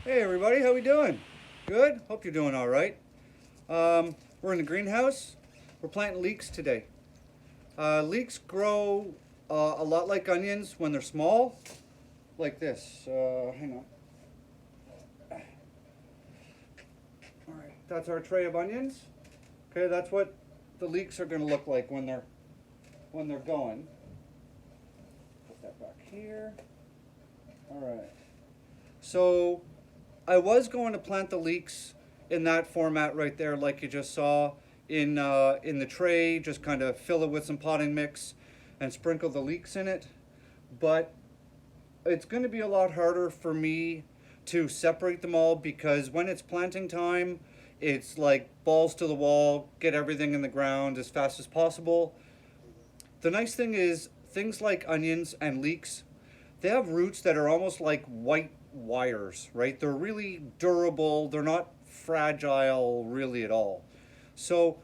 Hey everybody, how we doing? Good? Hope you're doing all right. We're in the greenhouse. We're planting leeks today. Leeks grow a lot like onions when they're small, like this. Hang on. All right, that's our tray of onions. Okay, that's what the leeks are going to look like when they're going. Put that back here. All right. So I was going to plant the leeks in that format right there, like you just saw in the tray. Just kind of fill it with some potting mix and sprinkle the leeks in it. But it's going to be a lot harder for me to separate them all because when it's planting time, it's like balls to the wall, get everything in the ground as fast as possible. The nice thing is things like onions and leeks, they have roots that are almost like white wires, right? They're really durable. They're not fragile really at all. So,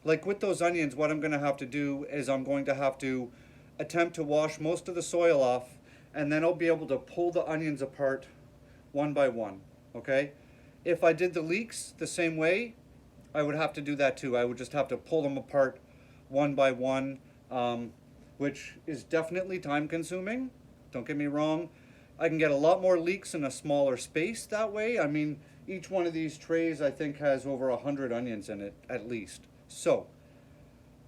like with those onions, what I'm going to have to do is I'm going to have to attempt to wash most of the soil off, and then I'll be able to pull the onions apart one by one, okay? If I did the leeks the same way, I would have to do that too. I would just have to pull them apart one by one, which is definitely time consuming. Don't get me wrong. I can get a lot more leeks in a smaller space that way. I mean, each one of these trays I think has over 100 onions in it at least. So,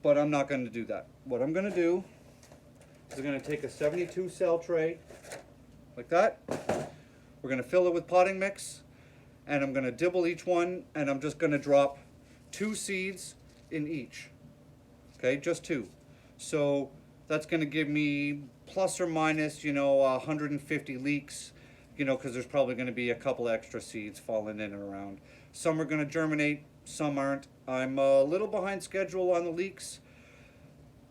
but I'm not going to do that. What I'm going to do is I'm going to take a 72 cell tray like that. We're going to fill it with potting mix, and I'm going to dibble each one, and I'm just going to drop 2 seeds in each. Okay, just 2. So that's going to give me plus or minus, 150 leeks, because there's probably going to be a couple extra seeds falling in and around. Some are going to germinate, some aren't. I'm a little behind schedule on the leeks,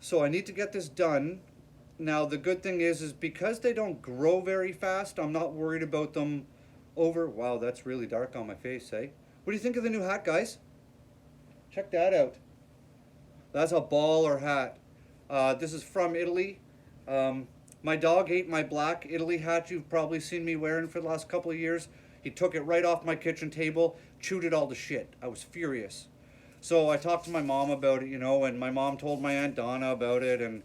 so I need to get this done. Now the good thing is because they don't grow very fast, I'm not worried about them wow, that's really dark on my face, eh? What do you think of the new hat, guys? Check that out. That's a baller hat. This is from Italy. My dog ate my black Italy hat you've probably seen me wearing for the last couple of years. He took it right off my kitchen table, chewed it all to shit. I was furious. So I talked to my mom about it, and my mom told my Aunt Donna about it, and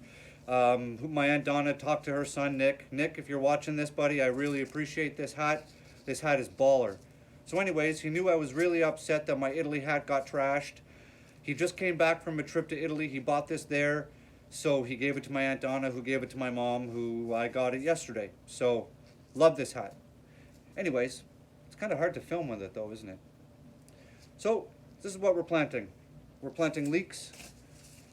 my Aunt Donna talked to her son, Nick. Nick, if you're watching this, buddy, I really appreciate this hat. This hat is baller. So anyways, he knew I was really upset that my Italy hat got trashed. He just came back from a trip to Italy. He bought this there. So he gave it to my Aunt Donna, who gave it to my mom, who I got it yesterday. So, love this hat. Anyways, it's kind of hard to film with it though, isn't it? So, this is what we're planting. We're planting leeks.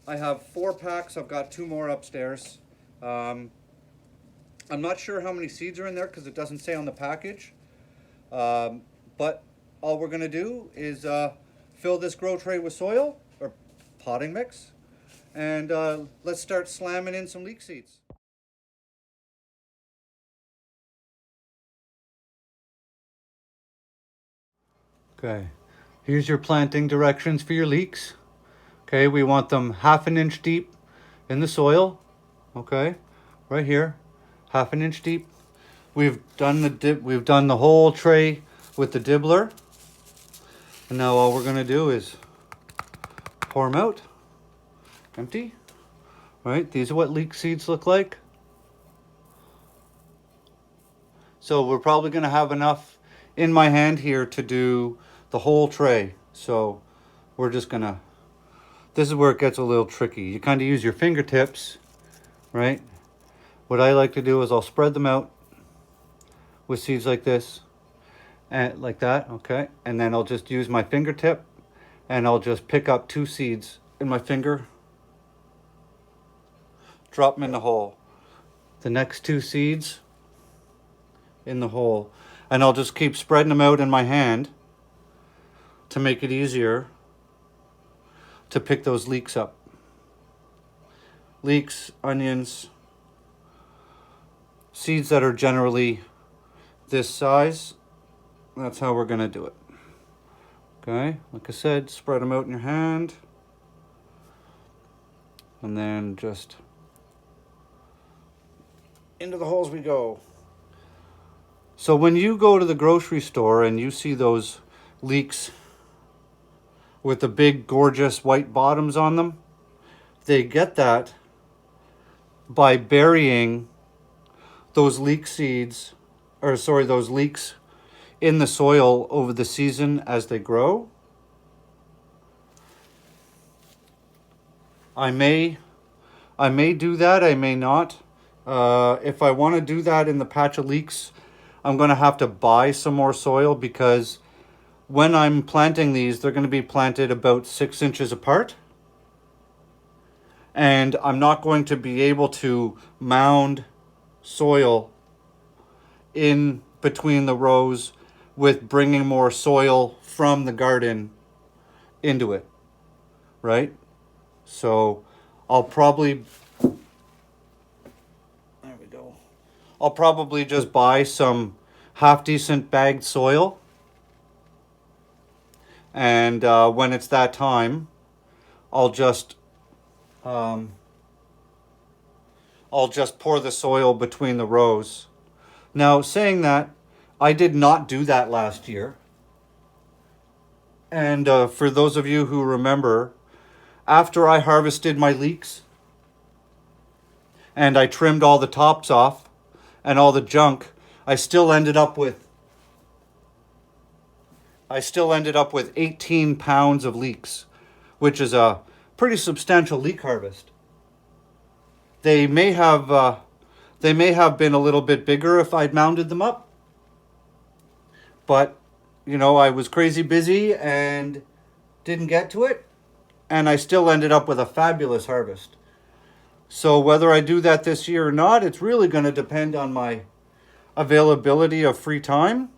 I have 4 packs. I've got 2 more upstairs. I'm not sure how many seeds are in there because it doesn't say on the package. But all we're going to do is fill this grow tray with soil, or potting mix, and let's start slamming in some leek seeds. Okay, here's your planting directions for your leeks. Okay, we want them 1/2 inch deep in the soil. Okay, right here, 1/2 inch deep. We've done the whole tray with the dibbler, and now all we're gonna do is pour them out, empty. Right, these are what leek seeds look like. So we're probably gonna have enough in my hand here to do the whole tray. So we're just gonna, this is where it gets a little tricky. You kind of use your fingertips, right? What I like to do is I'll spread them out with seeds like this, and like that, okay? And then I'll just use my fingertip and I'll just pick up 2 seeds in my finger, drop them in the hole. The next 2 seeds in the hole. And I'll just keep spreading them out in my hand to make it easier to pick those leeks up. Leeks, onions, seeds that are generally this size. That's how we're going to do it. Okay, like I said, spread them out in your hand. And then just into the holes we go. So when you go to the grocery store and you see those leeks with the big gorgeous white bottoms on them, they get that by burying those leek seeds, or sorry, those leeks in the soil over the season as they grow. I may do that, I may not. If I want to do that in the patch of leeks, I'm going to have to buy some more soil, because when I'm planting these, they're going to be planted about 6 inches apart. And I'm not going to be able to mound soil in between the rows with bringing more soil from the garden into it, right? So I'll probably, there we go. I'll probably just buy some half decent bagged soil. And when it's that time, I'll just pour the soil between the rows. Now, saying that, I did not do that last year. And for those of you who remember, after I harvested my leeks and I trimmed all the tops off and all the junk, I still ended up with 18 pounds of leeks, which is a pretty substantial leek harvest. They may have been a little bit bigger if I'd mounded them up, but you know, I was crazy busy and didn't get to it, and I still ended up with a fabulous harvest. So whether I do that this year or not, it's really going to depend on my availability of free time.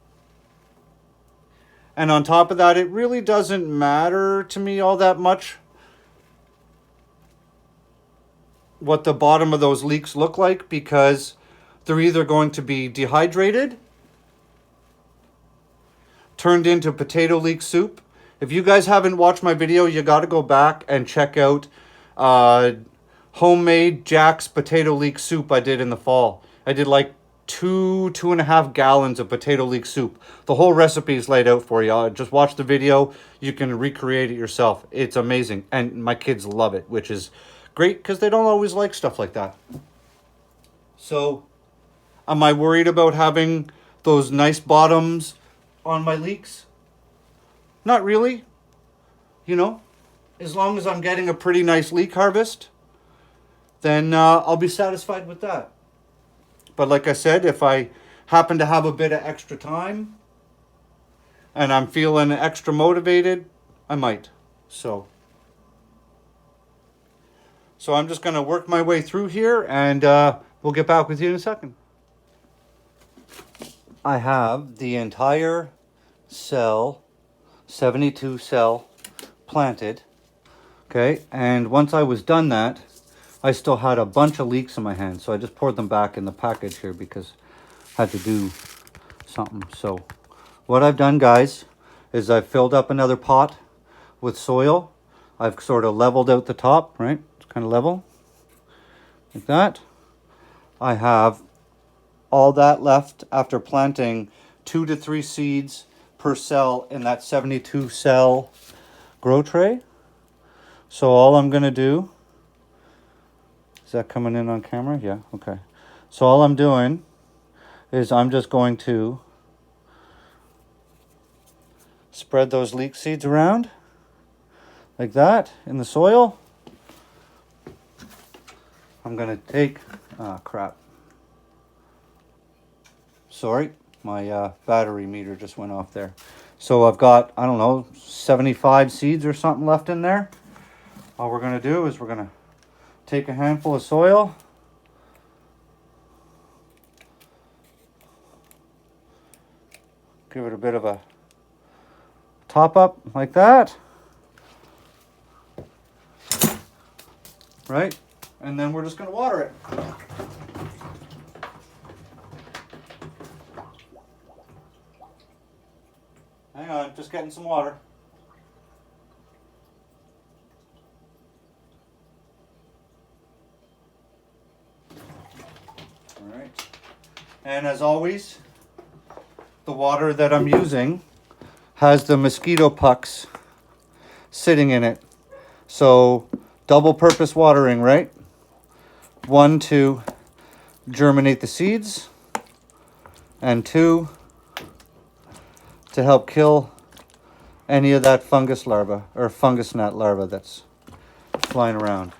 And on top of that, it really doesn't matter to me all that much what the bottom of those leeks look like, because they're either going to be dehydrated, turned into potato leek soup. If you guys haven't watched my video, you got to go back and check out homemade Jack's potato leek soup I did in the fall. I did like 2.5 gallons of potato leek soup. The whole recipe is laid out for you. Just watch the video. You can recreate it yourself. It's amazing. And my kids love it, which is great because they don't always like stuff like that. So, am I worried about having those nice bottoms on my leeks? Not really. You know, as long as I'm getting a pretty nice leek harvest, then I'll be satisfied with that. But like I said, if I happen to have a bit of extra time and I'm feeling extra motivated, I might. So I'm just going to work my way through here, and we'll get back with you in a second. I have the entire cell, 72 cell, planted. Okay, and once I was done that, I still had a bunch of leeks in my hand, so I just poured them back in the package here because I had to do something. So what I've done, guys, is I've filled up another pot with soil. I've sort of leveled out the top, right? It's kind of level, like that. I have all that left after planting 2 to 3 seeds per cell in that 72 cell grow tray. So all I'm going to do, is that coming in on camera? Yeah, okay. So all I'm doing is I'm just going to spread those leek seeds around like that in the soil. I'm going to take, crap. Sorry, my battery meter just went off there. So I've got, I don't know, 75 seeds or something left in there. All we're going to do is we're going to take a handful of soil, give it a bit of a top up like that, right? And then we're just going to water it. Hang on, just getting some water. And as always, the water that I'm using has the mosquito pucks sitting in it. So double purpose watering, right? One, to germinate the seeds, and two, to help kill any of that fungus larva or fungus gnat larva that's flying around.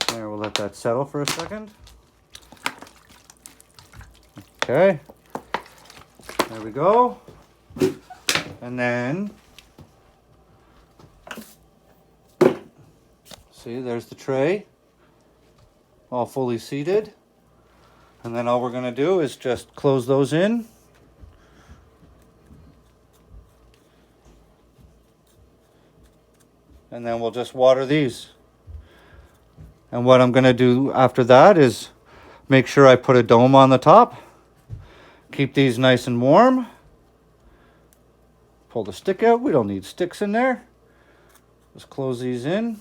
There, we'll let that settle for a second. Okay, there we go. And then, see, there's the tray, all fully seated. And then all we're gonna do is just close those in. And then we'll just water these. And what I'm gonna do after that is make sure I put a dome on the top. Keep these nice and warm. Pull the stick out. We don't need sticks in there. Just close these in.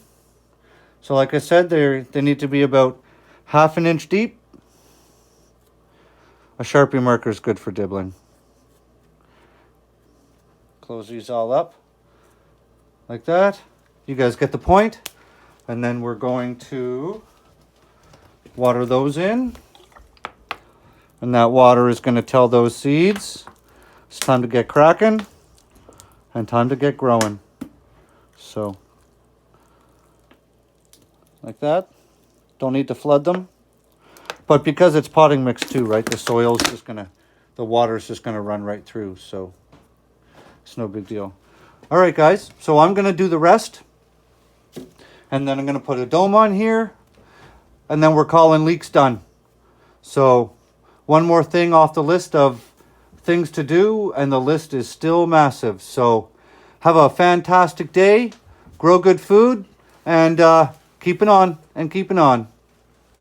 So like I said, they need to be about 1/2 inch deep. A Sharpie marker is good for dibbling. Close these all up like that. You guys get the point. And then we're going to water those in. And that water is going to tell those seeds it's time to get cracking and time to get growing. So, like that. Don't need to flood them. But because it's potting mix too, right? The soil's just going to, the water's just going to run right through. So, it's no big deal. All right, guys. So, I'm going to do the rest. And then I'm going to put a dome on here. And then we're calling leeks done. So, one more thing off the list of things to do, and the list is still massive. So have a fantastic day, grow good food, and keeping on and keeping on.